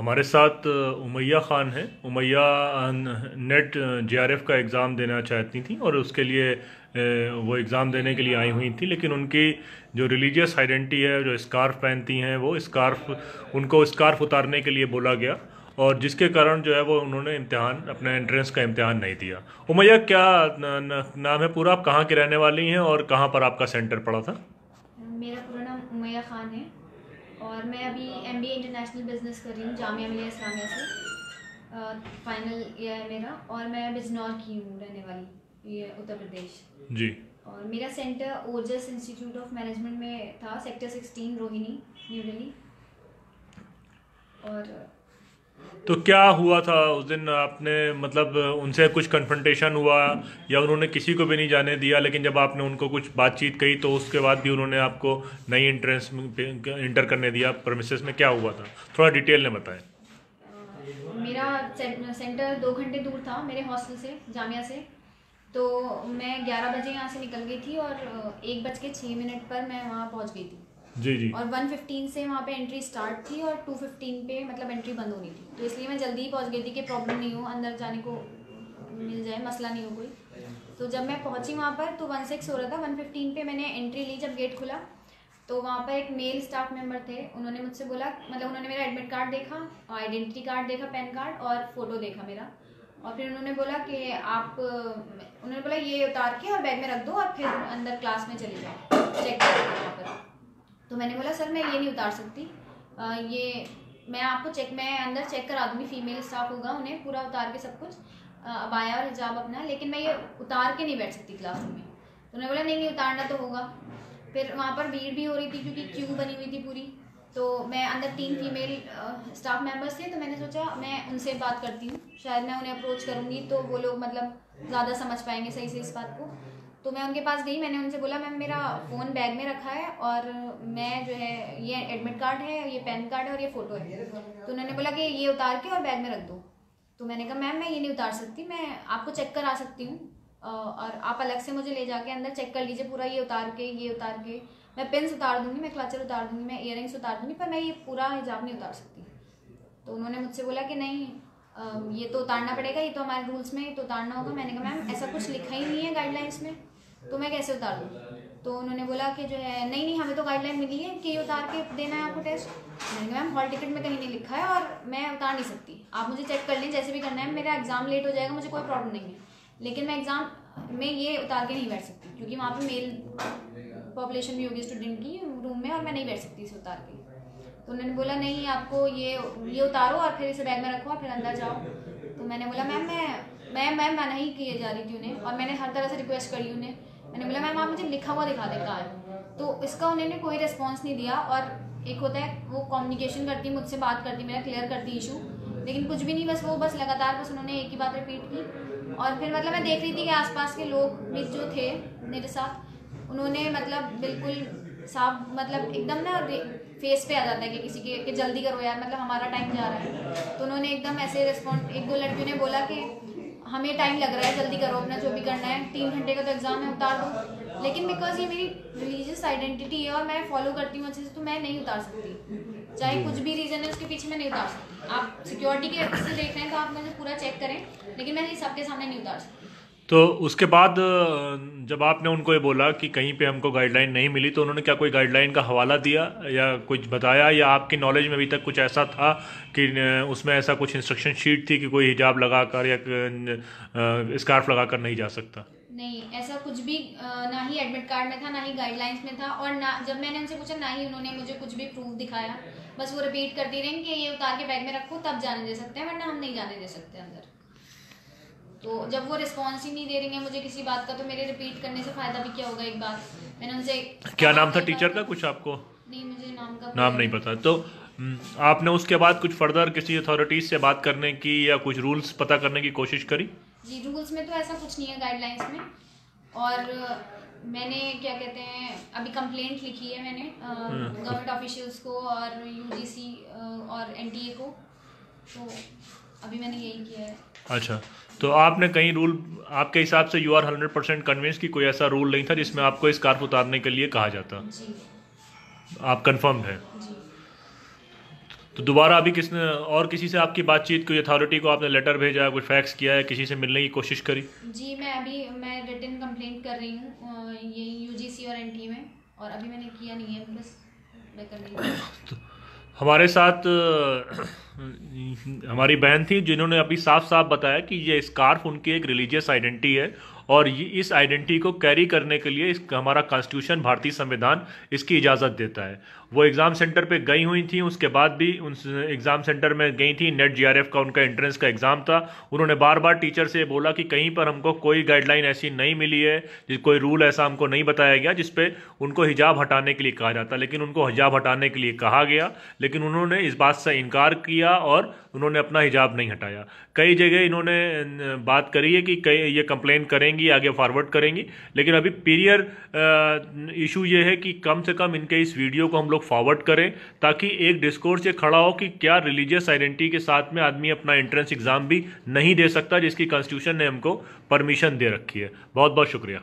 हमारे साथ उमैया ख़ान है। उमैया नेट जेआरएफ का एग्ज़ाम देना चाहती थी और उसके लिए वो एग्ज़ाम देने के लिए आई हुई थी, लेकिन उनकी जो रिलीजियस आइडेंटिटी है, जो स्कार्फ पहनती हैं, वो स्कार्फ उनको स्कार्फ उतारने के लिए बोला गया और जिसके कारण जो है वो उन्होंने इम्तिहान अपने एंट्रेंस का इम्तिहान नहीं दिया। उमैया, क्या नाम है पूरा, आप कहाँ की रहने वाली हैं और कहाँ पर आपका सेंटर पड़ा था? मेरा पूरा नाम उमैया ख़ान है और मैं अभी एमबीए इंटरनेशनल बिजनेस कर रही हूँ जामिया मिलिया इस्लामिया से। फाइनल ईयर है मेरा और मैं बिजनौर की हूँ रहने वाली, ये उत्तर प्रदेश। जी। और मेरा centre Ojas institute of management में था, सेक्टर 16 रोहिणी, न्यू दिल्ली। और तो क्या हुआ था उस दिन? आपने मतलब उनसे कुछ कन्फ्रंटेशन हुआ या उन्होंने किसी को भी नहीं जाने दिया, लेकिन जब आपने उनको कुछ बातचीत कही तो उसके बाद भी उन्होंने आपको नई एंट्रेंस इंटर करने दिया प्रेमिसेस में? क्या हुआ था, थोड़ा डिटेल में बताएं। मेरा सेंटर 2 घंटे दूर था मेरे हॉस्टल से, जामिया से। तो मैं 11 बजे यहाँ से निकल गई थी और 1:06 पर मैं वहाँ पहुँच गई थी। जी जी। और 1:15 से वहाँ पे एंट्री स्टार्ट थी और 2:15 पे मतलब एंट्री बंद होनी थी, तो इसलिए मैं जल्दी ही पहुँच गई थी कि प्रॉब्लम नहीं हो, अंदर जाने को मिल जाए, मसला नहीं हो कोई। तो जब मैं पहुँची वहाँ पर तो 1:06 हो रहा था। 1:15 पे मैंने एंट्री ली, जब गेट खुला तो वहाँ पर एक मेल स्टाफ मेंबर थे। उन्होंने मुझसे बोला, मतलब उन्होंने मेरा एडमिट कार्ड देखा, आइडेंटिटी कार्ड देखा, पैन कार्ड और फ़ोटो देखा मेरा। और फिर उन्होंने बोला कि उन्होंने बोला ये उतार के और बैग में रख दो और फिर अंदर क्लास में चले जाओ, चेक कर लो वहाँ पर। तो मैंने बोला सर मैं ये नहीं उतार सकती, ये मैं अंदर चेक करा दूँगी, फीमेल स्टाफ होगा, उन्हें पूरा उतार के सब कुछ, अबाया और हिजाब अपना, लेकिन मैं ये उतार के नहीं बैठ सकती क्लासरूम में। तो उन्होंने बोला नहीं नहीं उतारना तो होगा। फिर वहाँ पर भीड़ भी हो रही थी क्योंकि क्यू बनी हुई थी पूरी। तो मैं अंदर 3 फीमेल स्टाफ मेंबर्स थे, तो मैंने सोचा मैं उनसे बात करती हूँ, शायद मैं उन्हें अप्रोच करूँगी तो वो लोग मतलब ज़्यादा समझ पाएंगे सही से इस बात को। तो मैं उनके पास गई, मैंने उनसे बोला मैम मेरा फ़ोन बैग में रखा है और मैं जो है ये एडमिट कार्ड है, ये पैन कार्ड है और ये फ़ोटो है। तो उन्होंने बोला कि ये उतार के और बैग में रख दो। तो मैंने कहा मैम मैं ये नहीं उतार सकती, मैं आपको चेक करा सकती हूँ और आप अलग से मुझे ले जाके अंदर चेक कर लीजिए पूरा, ये उतार के मैं पेन्स उतार दूँगी, मैं क्लचर उतार दूँगी, मैं इयररिंग्स उतार दूँगी, पर मैं ये पूरा हिजाब नहीं उतार सकती। तो उन्होंने मुझसे बोला कि नहीं ये तो उतारना पड़ेगा, ये तो हमारे रूल्स में, ये तो उतारना होगा। मैंने कहा मैम ऐसा कुछ लिखा ही नहीं है गाइडलाइंस में, तो मैं कैसे उतार दूँ? तो उन्होंने बोला कि जो है नहीं नहीं हमें तो गाइडलाइन मिली है कि ये उतार के देना है आपको टेस्ट। मैंने कहा मैम हॉल टिकट में कहीं नहीं लिखा है और मैं उतार नहीं सकती, आप मुझे चेक कर लें जैसे भी करना है, मेरा एग्ज़ाम लेट हो जाएगा, मुझे कोई प्रॉब्लम नहीं है, लेकिन मैं एग्ज़ाम में ये उतार के नहीं बैठ सकती क्योंकि वहाँ पर मेल पॉपुलेशन भी होगी स्टूडेंट की रूम में और मैं नहीं बैठ सकती इसे उतार के। तो उन्होंने बोला नहीं आपको ये उतारो और फिर इसे बैग में रखो और फिर अंदर जाओ। तो मैंने बोला मैम मैं मना ही किए जा रही थी उन्हें और मैंने हर तरह से रिक्वेस्ट करी उन्हें। मैंने बोला मैम आप मुझे लिखा हुआ दिखा दें कार्ड, तो इसका उन्होंने कोई रिस्पॉन्स नहीं दिया। और एक होता है वो कम्युनिकेशन करती, मुझसे बात करती, मेरा क्लियर करती इशू, लेकिन कुछ भी नहीं, बस लगातार बस उन्होंने एक ही बात रिपीट की। और फिर मतलब मैं देख रही थी कि आसपास के लोग भी जो थे मेरे साथ, उन्होंने मतलब बिल्कुल साफ, मतलब एकदम ना फेस पे आ जाता है कि किसी के कि जल्दी करो यार, मतलब हमारा टाइम जा रहा है। तो उन्होंने एकदम ऐसे रिस्पॉन्ड, 1-2 लड़कियों ने बोला कि हमें टाइम लग रहा है, जल्दी करो अपना जो भी करना है, 3 घंटे का तो एग्ज़ाम है, उतार दो। लेकिन बिकॉज ये मेरी रिलीजियस आइडेंटिटी है और मैं फॉलो करती हूँ अच्छे से, तो मैं नहीं उतार सकती, चाहे कुछ भी रीज़न है उसके पीछे मैं नहीं उतार सकती। आप सिक्योरिटी के से देख रहे हैं तो आप मुझे पूरा चेक करें, लेकिन मैं सबके सामने नहीं उतार सकती। तो उसके बाद जब आपने उनको ये बोला कि कहीं पे हमको गाइडलाइन नहीं मिली, तो उन्होंने क्या कोई गाइडलाइन का हवाला दिया या कुछ बताया, या आपकी नॉलेज में अभी तक कुछ ऐसा था कि उसमें ऐसा कुछ इंस्ट्रक्शन शीट थी कि कोई हिजाब लगाकर या स्कार्फ लगाकर नहीं जा सकता? नहीं ऐसा कुछ भी ना ही एडमिट कार्ड में था, ना ही गाइडलाइंस में था, और ना जब मैंने उनसे पूछा ना ही उन्होंने मुझे कुछ भी प्रूफ दिखाया। बस वो रिपीट करती रही कि ये उतार के बैग में रखो तब जाने दे सकते हैं, वरना हम नहीं जाने दे सकते अंदर। तो जब वो रिस्पॉन्स ही नहीं दे रही है मुझे किसी बात का, तो मेरे रिपीट करने से फ़ायदा भी क्या होगा। एक बात मैंने उनसे क्या नाम था कई टीचर बार, का कुछ आपको? नहीं मुझे नाम का कोई नाम नहीं पता। तो आपने उसके बाद कुछ फर्दर किसी अथॉरिटीज से बात करने की या कुछ रूल्स पता करने की कोशिश करी? जी रूल्स में तो ऐसा कुछ नहीं है गाइडलाइंस में। और मैंने क्या कहते हैं अभी कंप्लेंट लिखी है मैंने गवर्नमेंट ऑफिशियल्स को और यूजीसी और एनटीए को, तो अभी मैंने यही किया है। अच्छा, तो आपने कहीं रूल, आपके हिसाब से यू आर 100% कन्विंस कि कोई ऐसा रूल नहीं था जिसमें आपको स्कार्फ उतारने के लिए कहा जाता? जी आप कंफर्म है? जी। तो दोबारा अभी किसने और किसी से आपकी बातचीत, कोई अथॉरिटी को आपने लेटर भेजा है, कोई फैक्स किया है, किसी से मिलने की कोशिश करी? जी मैं रिटन कंप्लेंट कर रही हूँ ये यूजीसी और एनटी में, और अभी मैंने किया नहीं है, बस मैं कर रही हूँ। तो हमारे साथ हमारी बहन थी जिन्होंने अभी साफ साफ बताया कि ये स्कार्फ उनकी एक रिलीजियस आइडेंटिटी है और ये इस आइडेंटिटी को कैरी करने के लिए हमारा कॉन्स्टिट्यूशन, भारतीय संविधान इसकी इजाज़त देता है। वो एग्ज़ाम सेंटर पे गई हुई थी, उसके बाद भी उस एग्ज़ाम सेंटर में गई थी, नेट जीआरएफ का उनका एंट्रेंस का एग्ज़ाम था। उन्होंने बार बार टीचर से बोला कि कहीं पर हमको कोई गाइडलाइन ऐसी नहीं मिली है, कोई रूल ऐसा हमको नहीं बताया गया जिसपे उनको हिजाब हटाने के लिए कहा जाता, लेकिन उनको हिजाब हटाने के लिए कहा गया, लेकिन उन्होंने इस बात से इनकार किया और उन्होंने अपना हिजाब नहीं हटाया। कई जगह इन्होंने बात करी है कि कई ये कंप्लेन करेंगी, आगे फॉरवर्ड करेंगी, लेकिन अभी पीरियर इशू ये है कि कम से कम इनके इस वीडियो को हम लोग फॉरवर्ड करें ताकि एक डिस्कोर्स ये खड़ा हो कि क्या रिलीजियस आइडेंटिटी के साथ में आदमी अपना एंट्रेंस एग्जाम भी नहीं दे सकता, जिसकी कॉन्स्टिट्यूशन ने हमको परमिशन दे रखी है। बहुत बहुत शुक्रिया।